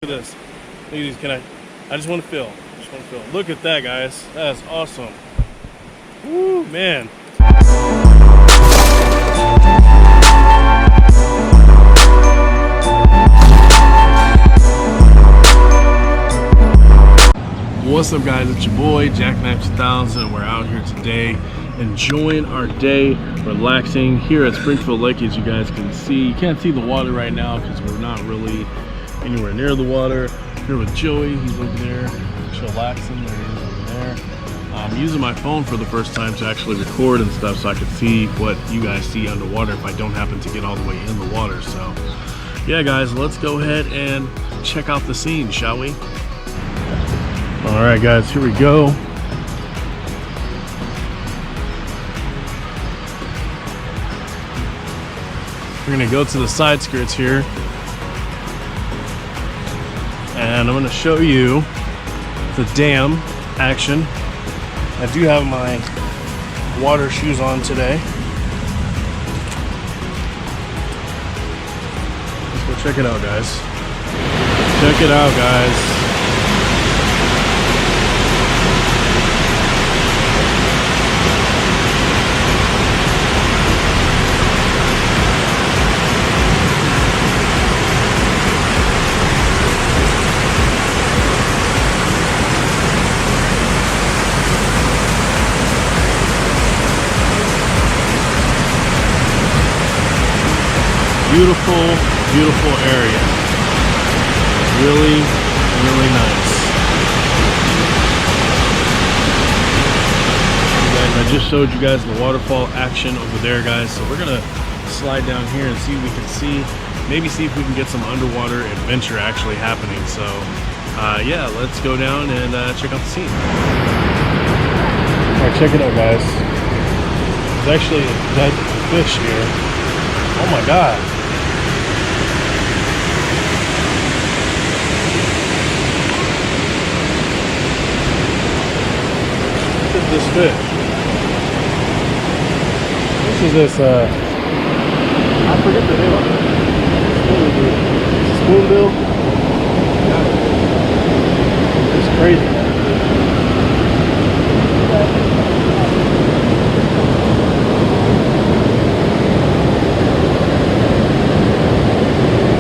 this. Look at these. Can I just want to feel. Look at that, guys. That's awesome. Woo, man. What's up, guys? It's your boy Jackknife 2000 and we're out here today enjoying our day, relaxing here at Springfield Lake. As you guys can see, you can't see the water right now because we're not really anywhere near the water. Here with Joey, he's over there chillaxing. There he is over there. I'm using my phone for the first time to actually record and stuff so I can see what you guys see underwater if I don't happen to get all the way in the water. So yeah, guys, let's go ahead and check out the scene, shall we? All right, guys, here we go. We're gonna go to the side skirts here, and I'm gonna show you the dam action. I do have my water shoes on today. Let's go check it out, guys. Check it out, guys. Beautiful, beautiful area. Really, really nice. Guys, I just showed you guys the waterfall action over there, guys. So we're gonna slide down here and see what we can see. Maybe see if we can get some underwater adventure actually happening. So yeah, let's go down and check out the scene. All right, check it out, guys. There's actually a dead fish here. Oh my God. This fish. This is this I forget the name of it. Spoonbill. It's crazy.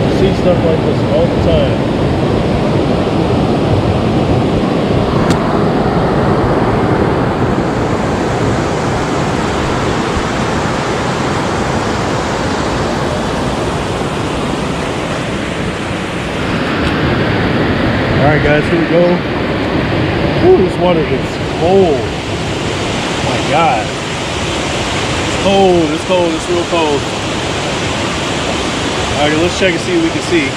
You see stuff like this all the time. Alright, guys, here we go. Ooh, this water is cold. Oh my God. It's cold, it's real cold. Alright, let's check and see what we can see.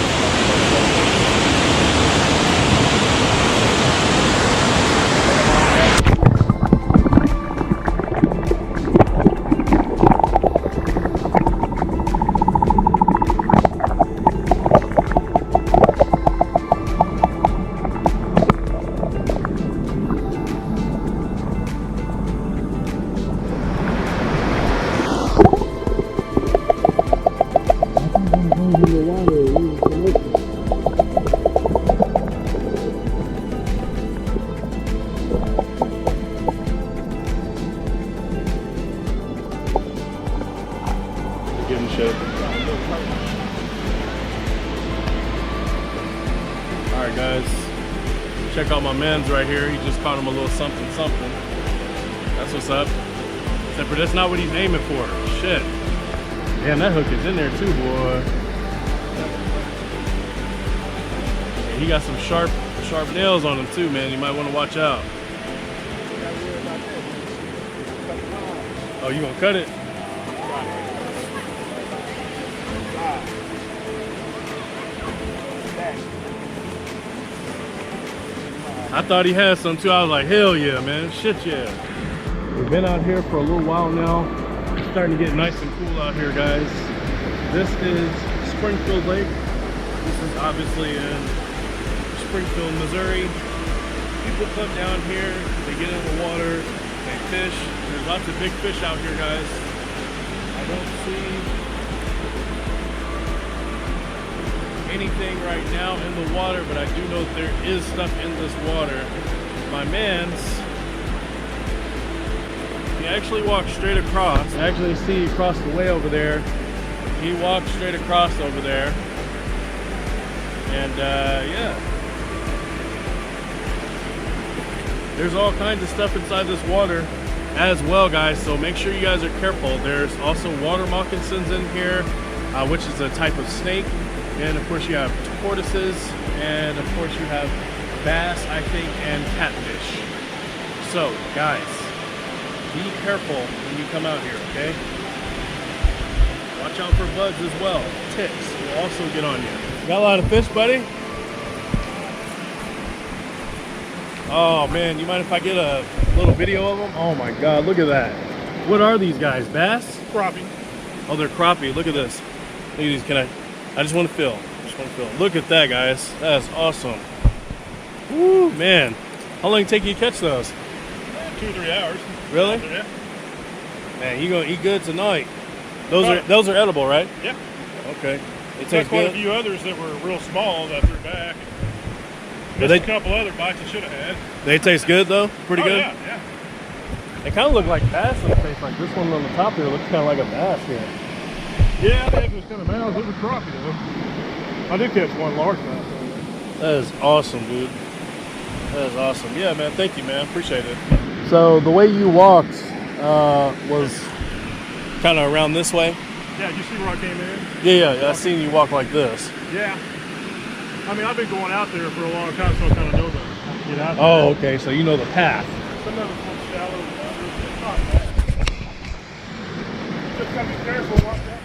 Getting shit. Alright, guys, check out my man's right here. He just caught him a little something. That's what's up. Except for that's not what he's aiming for. Shit. Damn, that hook is in there too, boy. And he got some sharp nails on him too, man. You might want to watch out. Oh, you gonna cut it? I thought he had some too. I was like, hell yeah, man. Shit yeah. We've been out here for a little while now. It's starting to get nice and cool out here, guys. This is Springfield Lake. This is obviously in Springfield, Missouri. People come down here, they get in the water, they fish. There's lots of big fish out here, guys. I don't see anything right now in the water, but I do know that there is stuff in this water. My man's, he actually walked straight across. I actually see across the way over there. He walked straight across over there. And yeah. There's all kinds of stuff inside this water as well, guys, so make sure you guys are careful. There's also water moccasins in here, which is a type of snake, and of course you have tortoises, and of course you have bass, I think, and catfish. So guys, be careful when you come out here, okay? Watch out for bugs as well. Ticks will also get on you. Got a lot of fish, buddy? Oh man, you mind if I get a little video of them? Oh my God, look at that. What are these guys, bass? Crappie. Oh, they're crappie, look at this. Look at these, I just want to feel. Look at that, guys, that's awesome. Woo, man. How long did it take you to catch those? 2 or 3 hours. Really? Yeah. Man, you gonna eat good tonight. Those are edible, right? Yeah. Okay. They There's taste quite good? a few others that were real small that I threw back. Just a couple other bites I should have had. They taste good though? Pretty good? Yeah, yeah. They kind of look like bass on the face, like this one on the top there looks kind of like a bass here. Yeah, they have those kind of mouths. Those are crappie though. I did catch one large bass. That is awesome, dude. That is awesome. Yeah, man, thank you, man. Appreciate it. So the way you walked was kind of around this way? Yeah, you see where I came in? Yeah, I seen you walk like this. Yeah. I mean, I've been going out there for a long time, so I kind of know the how to get out there. Oh, okay, so you know the path. Some of it's a little shallow. It's not bad. Just gotta be careful. Watch out.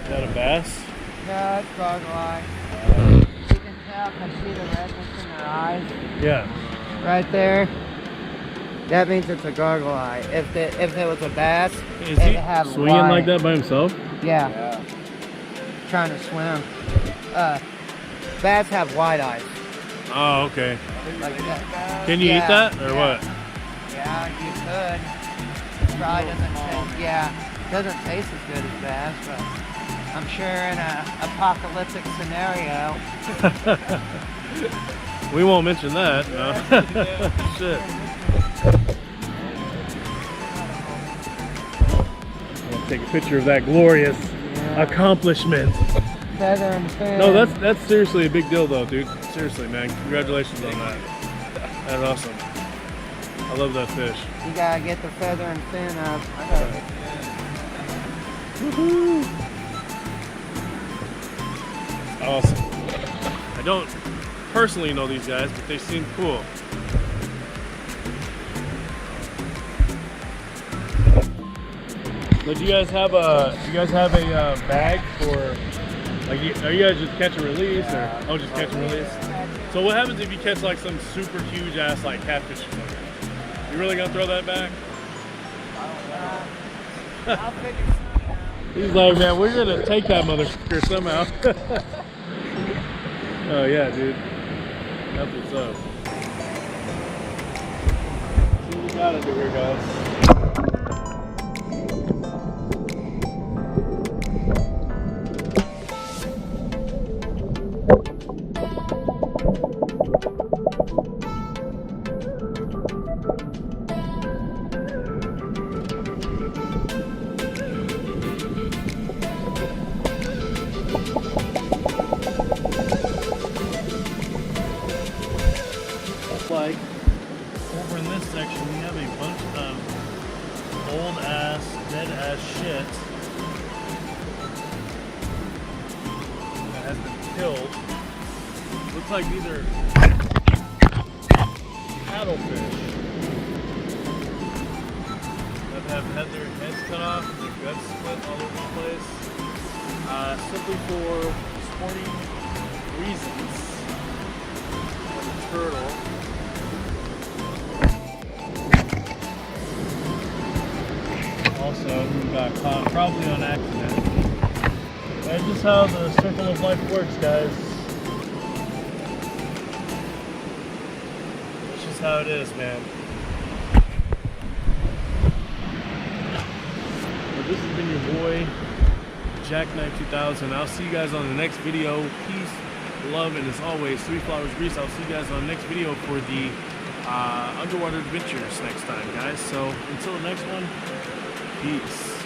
Is that a bass? No, it's goggle eye. You can tell, I see the redness in their eyes. Yeah. Right there. That means it's a goggle eye. If it was a bass, Is it'd he have swinging white. like that by himself? Yeah. Trying to swim. Bass have white eyes. Oh, okay. Like that. Can you eat that or what? Yeah, you could. Probably doesn't taste. Yeah, doesn't taste as good as bass, but I'm sure in an apocalyptic scenario. We won't mention that. No. Shit. I'll take a picture of that glorious accomplishment. Feather and fin. No, that's seriously a big deal though, dude. Seriously, man. Congratulations on that. That's awesome. I love that fish. You gotta get the feather and fin up. I gotta get Woohoo! Awesome. I don't personally know these guys, but they seem cool. But do you guys have a bag for, like, are you guys just catch and release or just catch and release? So what happens if you catch like some super huge ass like catfish? You really gonna throw that back? I'll figure something out. He's like, man, we're gonna take that motherfucker somehow. Oh yeah, dude. That's what's up. See what we gotta do here, guys. Like over in this section we have a bunch of old ass, dead ass shit that has been killed. Looks like these are paddlefish that have had their heads cut off, their guts split all over the place, simply for sporting reasons. Turtle. Also, who got caught probably on accident. That's just how the circle of life works, guys. It's just how it is, man. But this has been your boy, Jackknife 2000. I'll see you guys on the next video. Peace, love, and as always, 3 flowers grease. I'll see you guys on the next video for the underwater adventures next time, guys. So until the next one, peace.